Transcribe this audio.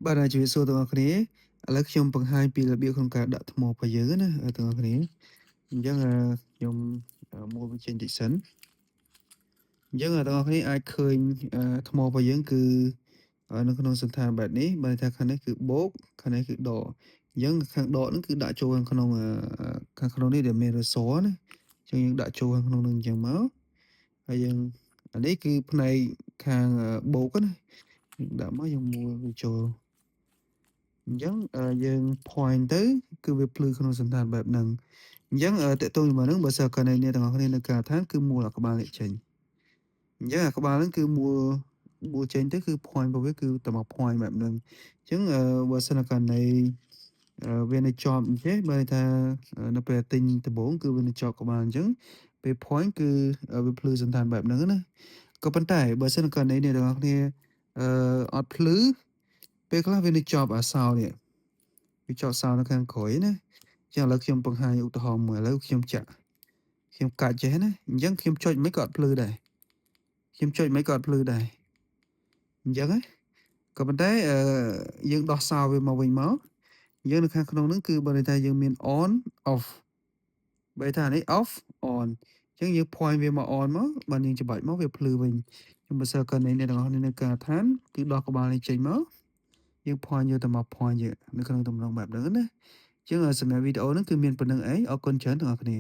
បាទជំរាបសួរទាំងអស់គ្នាឥឡូវខ្ញុំបង្ហាញពីរបៀបក្នុងការដាក់ថ្មរបស់យើងណាទាំងអស់គ្នាអញ្ចឹងខ្ញុំមើលវាចេញតិចសិនអញ្ចឹងទាំងអស់គ្នាអាចឃើញថ្មរបស់យើងគឺនៅក្នុងសន្តានបែបនេះបើន័យថាខាងនេះគឺបូកខាងនេះគឺដកអញ្ចឹងខាងដកហ្នឹងគឺដាក់ចូលខាងក្នុងខាងក្នុងនេះដែលមានរសរណាអញ្ចឹងយើងដាក់ចូលខាងក្នុងនឹងអញ្ចឹងមកហើយយើងអានេះគឺផ្នែកខាងបូកណាយើងដាក់មកយើងមួលវាចូលអញ្ចឹងយើង point ទៅគឺវាភ្លឺក្នុងសន្តានបែបហ្នឹងអញ្ចឹងតកតងជាមួយហ្នឹងបើសិនករណីអ្នកទាំងអស់គ្នានៅការដ្ឋានគឺមួលអាក្បាលនេះចេញអញ្ចឹងអាក្បាលហ្នឹងគឺមួលចេញទៅគឺ point របស់វាគឺតែមក point បែបហ្នឹងអញ្ចឹងបើសិនករណីវានៅជាប់អញ្ចេះបើន័យថានៅពេលទិញដំបូងគឺវានៅជាប់ក្បាលអញ្ចឹងពេល point គឺវាភ្លឺសន្តានបែបហ្នឹងណាក៏ប៉ុន្តែបើសិនករណីអ្នកទាំងអស់គ្នាអត់ភ្លឺពេលខ្លះវានៅជាប់អាសោនេះវាជាប់សោនៅខាងក្រោយណាចឹងឥឡូវខ្ញុំបង្ហាញឧទាហរណ៍មួយឥឡូវខ្ញុំកាច់ចេះណាអញ្ចឹងខ្ញុំចុចមិនក៏អត់ភ្លឺដែរខ្ញុំចុចមិនក៏អត់ភ្លឺដែរអញ្ចឹងណាក៏ប៉ុន្តែយើងដោះសោវាមកវិញមកយើងនៅខាងក្នុងហ្នឹងគឺបើន័យថាយើងមាន on off បើថានេះ off on អញ្ចឹងយើង point វាមក on មកបានយើងច្បាច់មកវាភ្លឺវិញខ្ញុំបើសិនករណីអ្នកទាំងអស់គ្នានៅការដ្ឋានគឺដោះក្បាលនេះចេញមកយើង point យកទៅមក point យកនៅក្នុងទម្រង់បែបហ្នឹងណាអញ្ចឹងសម្រាប់វីដេអូហ្នឹងគឺមានប៉ុណ្្នឹងឯងអរគុណច្រើនទាំងអស់គ្នា